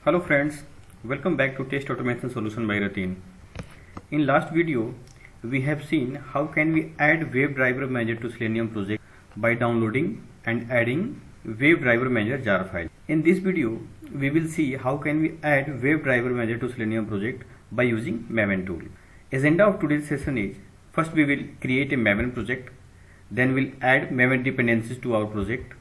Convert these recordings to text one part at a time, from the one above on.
Hello friends, welcome back to Test Automation Solution by Ratin. In last video, we have seen how can we add WebDriver Manager to Selenium project by downloading and adding WebDriver Manager jar file. In this video, we will see how can we add WebDriver Manager to Selenium project by using Maven Tool. Agenda of today's session is, first we will create a Maven project, then we'll add Maven dependencies to our project,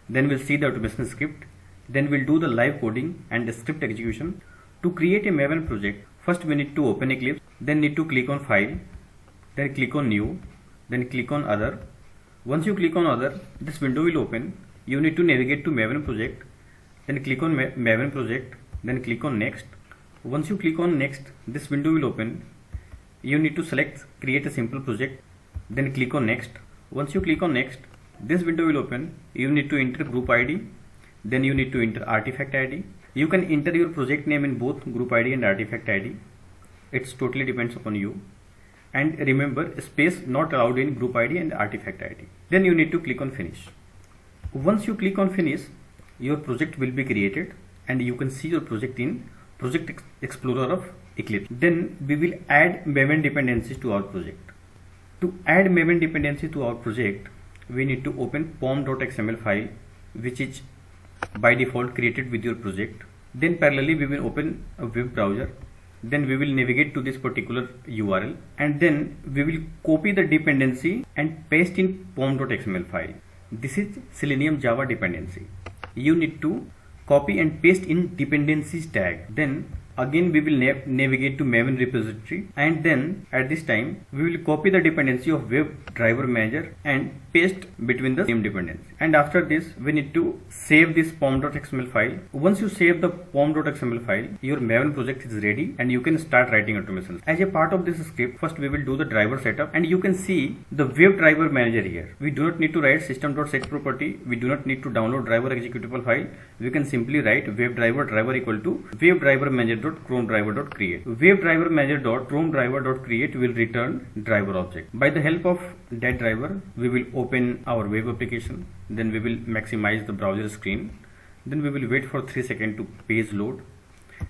then we'll see the automation script, then we'll do the live coding and the script execution. To create a Maven project, first we need to open Eclipse, then need to click on File, then click on New, then click on Other. Once you click on Other, this window will open. You need to navigate to Maven project, then click on Maven project, then click on Next. Once you click on Next, this window will open. You need to select Create a Simple Project, then click on Next. Once you click on Next, this window will open. You need to enter group ID, then you need to enter artifact ID. You can enter your project name in both group ID and artifact ID. It's totally depends upon you. And remember, space not allowed in group ID and artifact ID. Then you need to click on Finish. Once you click on Finish, your project will be created and you can see your project in Project Explorer of Eclipse. Then we will add Maven dependencies to our project. To add Maven dependency to our project, we need to open pom.xml file, which is by default created with your project. Then parallelly we will open a web browser. Then we will navigate to this particular URL and then we will copy the dependency and paste in pom.xml file. This is Selenium Java dependency. You need to copy and paste in dependencies tag. Then again we will navigate to Maven repository, and then at this time we will copy the dependency of WebDriver Manager and paste between the same dependency. And after this we need to save this pom.xml file. Once you save the pom.xml file, your Maven project is ready and you can start writing automations. As a part of this script, first we will do the driver setup, and you can see the WebDriver Manager here. We do not need to write system.setproperty. We do not need to download driver executable file. We can simply write WebDriver driver equal to WebDriverManager.ChromeDriver.create. WebDriverManager.ChromeDriver.create will return driver object. By the help of that driver, we will open our web application. Then we will maximize the browser screen. Then we will wait for 3 seconds to page load.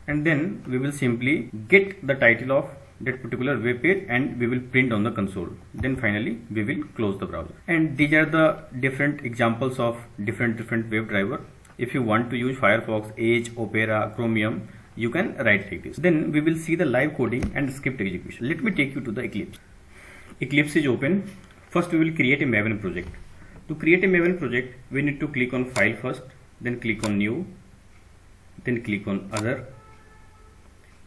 And then we will simply get the title of that particular web page and we will print on the console. Then finally we will close the browser. And these are the different examples of different web driver. If you want to use Firefox, Edge, Opera, Chromium, you can write like this. Then we will see the live coding and script execution. Let me take you to the Eclipse. Eclipse is open. First we will create a Maven project. To create a Maven project, we need to click on File first, then click on New, then click on Other,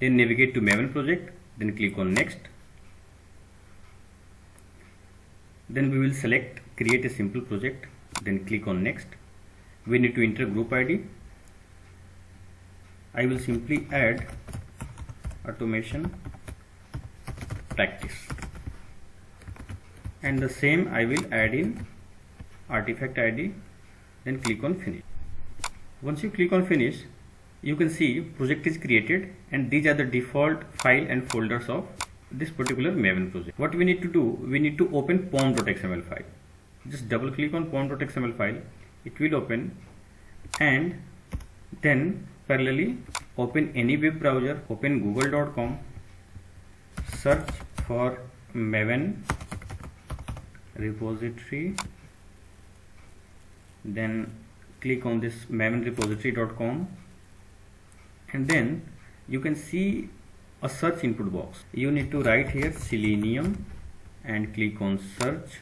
then navigate to Maven project, then click on Next. Then we will select Create a Simple Project, then click on Next. We need to enter group ID. I will simply add automation practice, and the same I will add in artifact ID, then click on Finish. Once you click on Finish, you can see project is created and these are the default file and folders of this particular Maven project. What we need to do, we need to open pom.xml file. Just double click on pom.xml file, it will open, and then parallelly open any web browser, open google.com, search for Maven repository, then click on this Maven repository.com, and then you can see a search input box. You need to write here Selenium and click on search,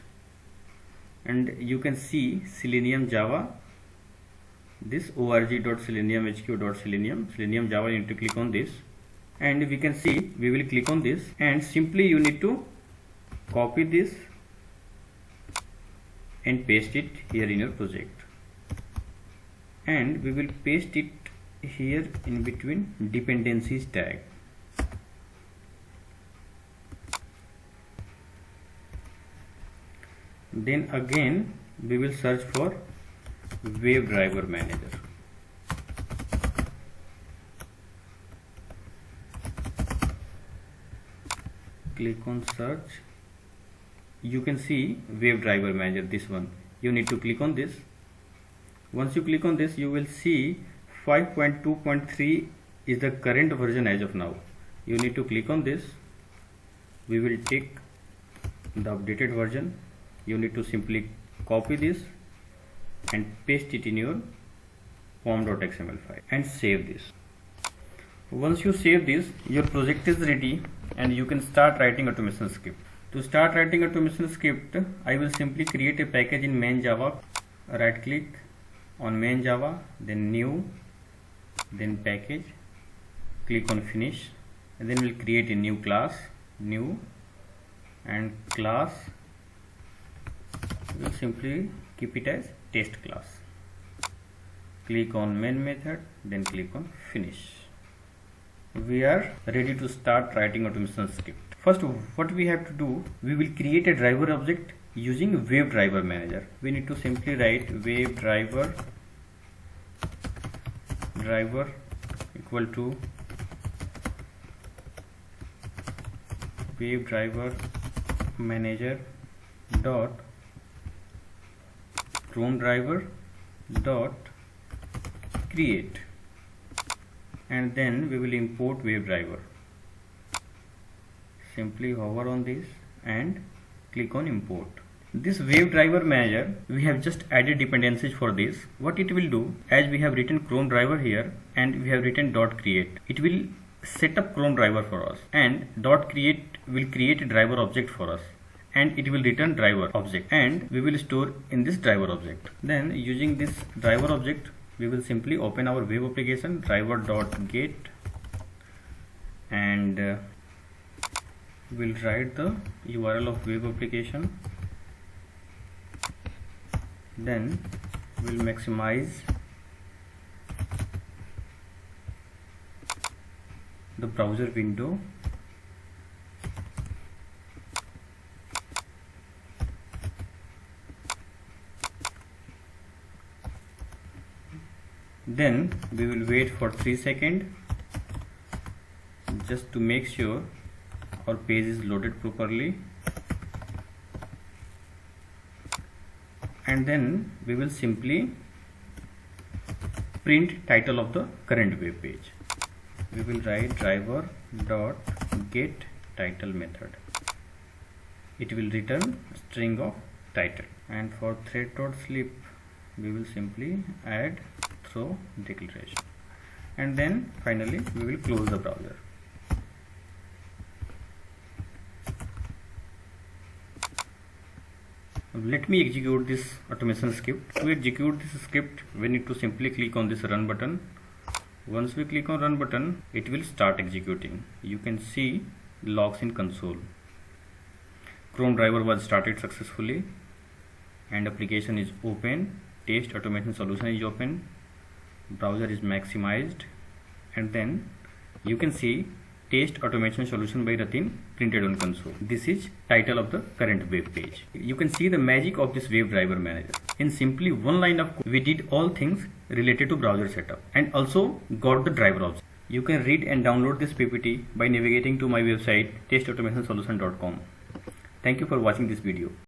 and you can see Selenium Java, this org.selenium.hq.selenium, Selenium Java. You need to click on this, and we can see we will click on this, and simply you need to copy this and paste it here in your project, and we will paste it here in between dependencies tag. Then again we will search for WebDriver Manager. Click on search. You can see WebDriver Manager, this one. You need to click on this. Once you click on this, you will see 5.2.3 is the current version as of now. You need to click on this. We will take the updated version. You need to simply copy this and paste it in your form.xml file and save this. Once you save this, your project is ready and you can start writing automation script. To start writing automation script, I will simply create a package in main Java. Right click on main Java, then new, then package, click on finish, and then we'll create a new class, new, and class we'll simply keep it as test class. Click on main method, then click on finish. We are ready to start writing automation script. First, what we have to do, we will create a driver object using WebDriverManager. We need to simply write WebDriver equal to WebDriverManager dot Chrome driver dot create, and then we will import WebDriver. Simply hover on this and click on import. This WebDriverManager, we have just added dependencies for this. What it will do, as we have written Chrome driver here and we have written .create, it will set up Chrome driver for us, and .create will create a driver object for us, and it will return driver object, and we will store in this driver object. Then using this driver object, we will simply open our web application driver.get, and we'll write the URL of web application. Then we'll maximize the browser window. Then we will wait for 3 seconds just to make sure our page is loaded properly, and then we will simply print title of the current web page. We will write driver.getTitle method. It will return a string of title, and for thread.slip we will simply add throw declaration, and then finally we will close the browser. Let me execute this automation script. To execute this script, we need to simply click on this run button. Once we click on run button, it will start executing. You can see logs in console. Chrome driver was started successfully and application is open. Test automation solution is open. Browser is maximized, and then you can see test automation solution by Ratin printed on console. This is title of the current web page. You can see the magic of this WebDriverManager. In simply one line of code, we did all things related to browser setup and also got the driver object. You can read and download this PPT by navigating to my website testautomationsolution.com. Thank you for watching this video.